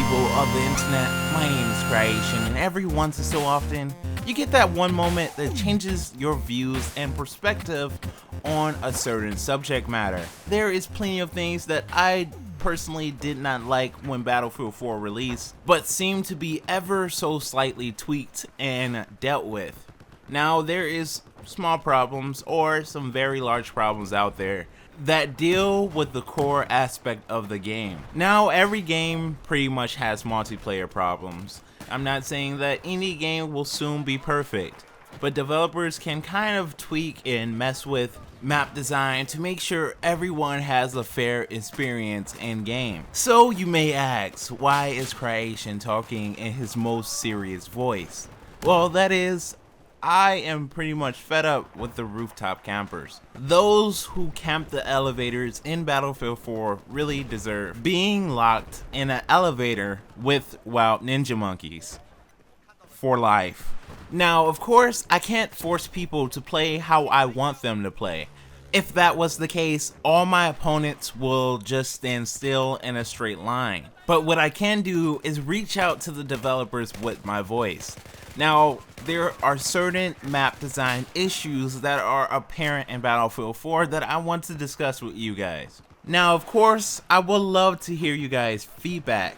people of the internet? My name is Creation, and every once in so often, you get that one moment that changes your views and perspective on a certain subject matter. There is plenty of things that I personally did not like when Battlefield 4 released, but seem to be ever so slightly tweaked and dealt with. Now, there is small problems or some very large problems out there that deal with the core aspect of the game. Now, every game pretty much has multiplayer problems. I'm not saying that any game will soon be perfect, but developers can kind of tweak and mess with map design to make sure everyone has a fair experience in game. So you may ask, why is Creation talking in his most serious voice? Well, that is, I am pretty much fed up with the rooftop campers. Those who camp the elevators in Battlefield 4 really deserve being locked in an elevator with wild ninja monkeys for life. Now, of course, I can't force people to play how I want them to play. If that was the case, all my opponents will just stand still in a straight line. But what I can do is reach out to the developers with my voice. Now, there are certain map design issues that are apparent in Battlefield 4 that I want to discuss with you guys. Now, of course, I would love to hear you guys' feedback.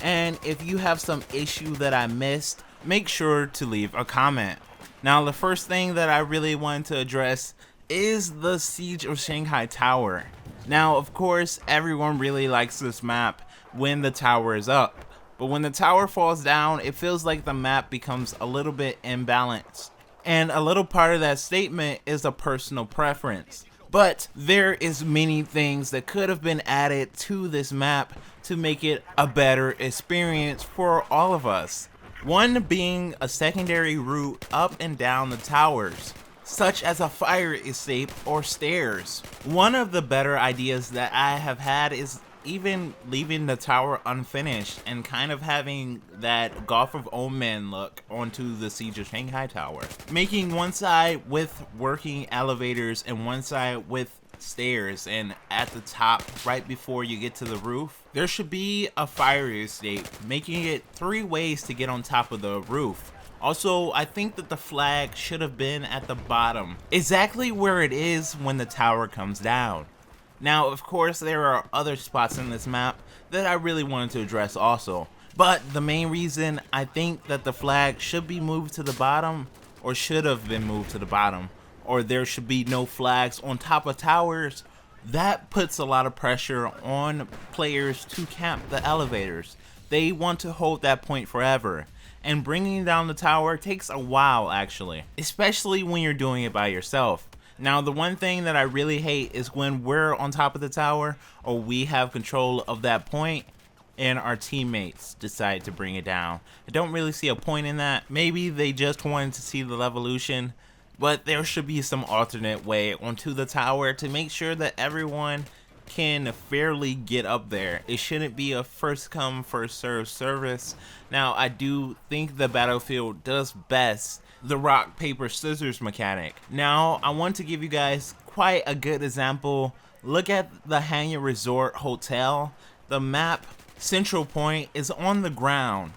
And if you have some issue that I missed, make sure to leave a comment. Now, the first thing that I really want to address is the Siege of Shanghai Tower. Now, of course, everyone really likes this map when the tower is up. But when the tower falls down, it feels like the map becomes a little bit imbalanced. And a little part of that statement is a personal preference. But there is many things that could have been added to this map to make it a better experience for all of us. One being a secondary route up and down the towers, such as a fire escape or stairs. One of the better ideas that I have had is even leaving the tower unfinished and kind of having that Gulf of Omen look onto the Siege of Shanghai Tower. Making one side with working elevators and one side with stairs, and at the top, right before you get to the roof, there should be a fire escape, making it 3 ways to get on top of the roof. Also, I think that the flag should have been at the bottom, exactly where it is when the tower comes down. Now, of course, there are other spots in this map that I really wanted to address also, but the main reason I think that the flag should be moved to the bottom, or should have been moved to the bottom, or there should be no flags on top of towers, that puts a lot of pressure on players to camp the elevators. They want to hold that point forever, and bringing down the tower takes a while actually, especially when you're doing it by yourself. Now, the one thing that I really hate is when we're on top of the tower or we have control of that point and our teammates decide to bring it down. I don't really see a point in that. Maybe they just wanted to see the revolution, but there should be some alternate way onto the tower to make sure that everyone can fairly get up there. It shouldn't be a first come first serve service. Now, I do think the Battlefield does best the rock paper scissors mechanic. Now, I want to give you guys quite a good example. Look at the Hanya Resort Hotel. The map central point is on the ground,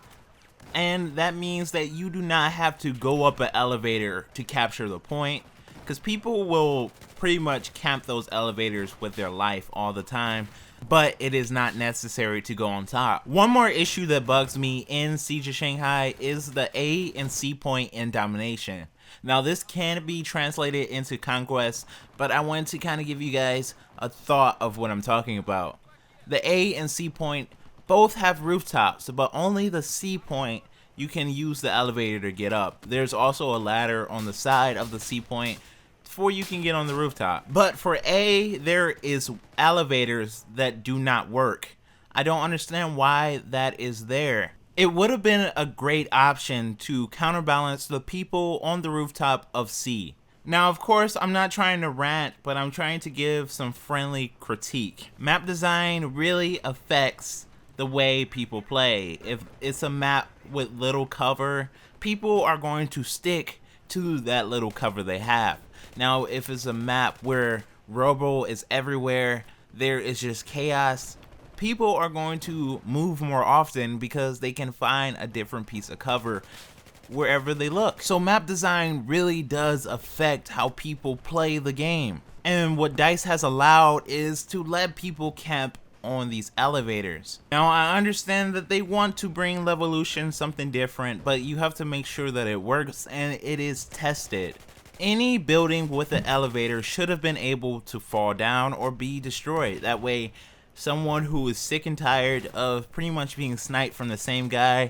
and that means that you do not have to go up an elevator to capture the point, because people will pretty much camp those elevators with their life all the time, but it is not necessary to go on top. One more issue that bugs me in Siege of Shanghai is the A and C point in domination. Now, this can be translated into conquest, but I wanted to kind of give you guys a thought of what I'm talking about. The A and C point both have rooftops, but only the C point you can use the elevator to get up. There's also a ladder on the side of the C point before you can get on the rooftop. But for A, there is elevators that do not work. I don't understand why that is there. It would have been a great option to counterbalance the people on the rooftop of C. Now, of course, I'm not trying to rant, but I'm trying to give some friendly critique. Map design really affects the way people play. If it's a map with little cover, people are going to stick to that little cover they have. Now, if it's a map where rubble is everywhere, there is just chaos, people are going to move more often because they can find a different piece of cover wherever they look. So map design really does affect how people play the game. And what DICE has allowed is to let people camp on these elevators. Now I understand that they want to bring Levolution something different, but you have to make sure that it works and it is tested. Any building with an elevator should have been able to fall down or be destroyed. That way someone who is sick and tired of pretty much being sniped from the same guy,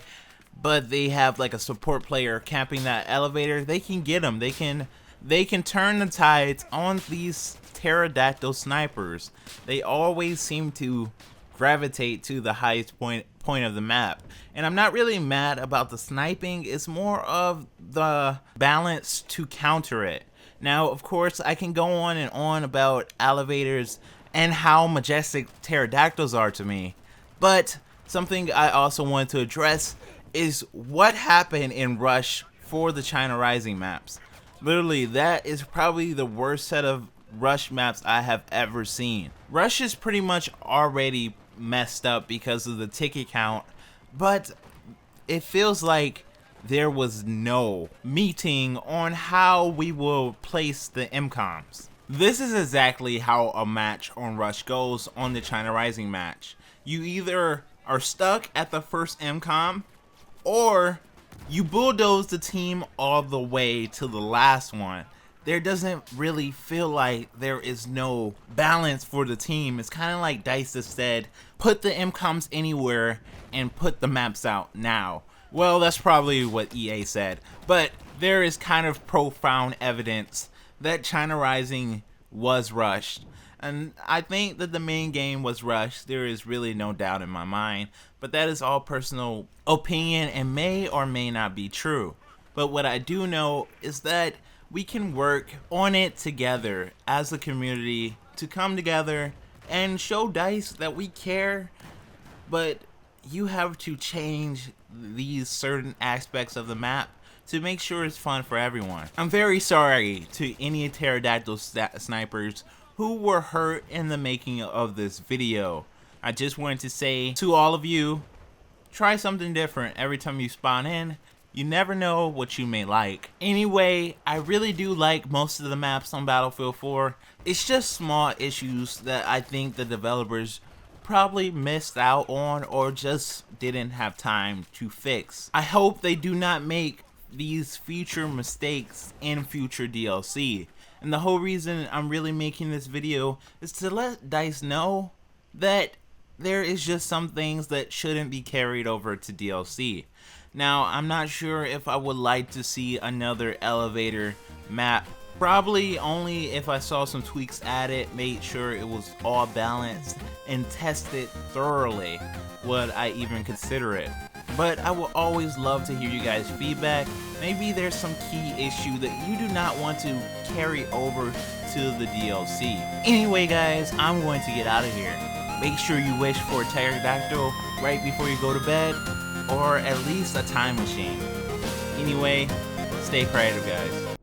but they have like a support player camping that elevator, they can get them. They can turn the tides on these pterodactyl snipers. They always seem to gravitate to the highest point of the map. And I'm not really mad about the sniping, it's more of the balance to counter it. Now, of course, I can go on and on about elevators and how majestic pterodactyls are to me, but something I also want to address is what happened in Rush for the China Rising maps. Literally, that is probably the worst set of Rush maps I have ever seen. Rush is pretty much already messed up because of the ticket count, but it feels like there was no meeting on how we will place the MCOMs. This is exactly how a match on Rush goes on the China Rising match. You either are stuck at the first MCOM, or you bulldoze the team all the way to the last one. There doesn't really feel like there is no balance for the team. It's kind of like DICE has said, put the MCOMs anywhere and put the maps out now. Well, that's probably what EA said, but there is kind of profound evidence that China Rising was rushed. And I think that the main game was rushed. There is really no doubt in my mind, but that is all personal opinion and may or may not be true. But what I do know is that we can work on it together as a community to come together and show DICE that we care, but you have to change these certain aspects of the map to make sure it's fun for everyone. I'm very sorry to any pterodactyl snipers who were hurt in the making of this video. I just wanted to say to all of you, try something different every time you spawn in. You never know what you may like. Anyway, I really do like most of the maps on Battlefield 4. It's just small issues that I think the developers probably missed out on or just didn't have time to fix. I hope they do not make these future mistakes in future DLC. And the whole reason I'm really making this video is to let DICE know that there is just some things that shouldn't be carried over to DLC. Now, I'm not sure if I would like to see another elevator map. Probably only if I saw some tweaks added, made sure it was all balanced, and tested thoroughly would I even consider it. But I will always love to hear you guys' feedback. Maybe there's some key issue that you do not want to carry over to the DLC. Anyway guys, I'm going to get out of here. Make sure you wish for a pterodactyl right before you go to bed, or at least a time machine. Anyway, stay creative guys.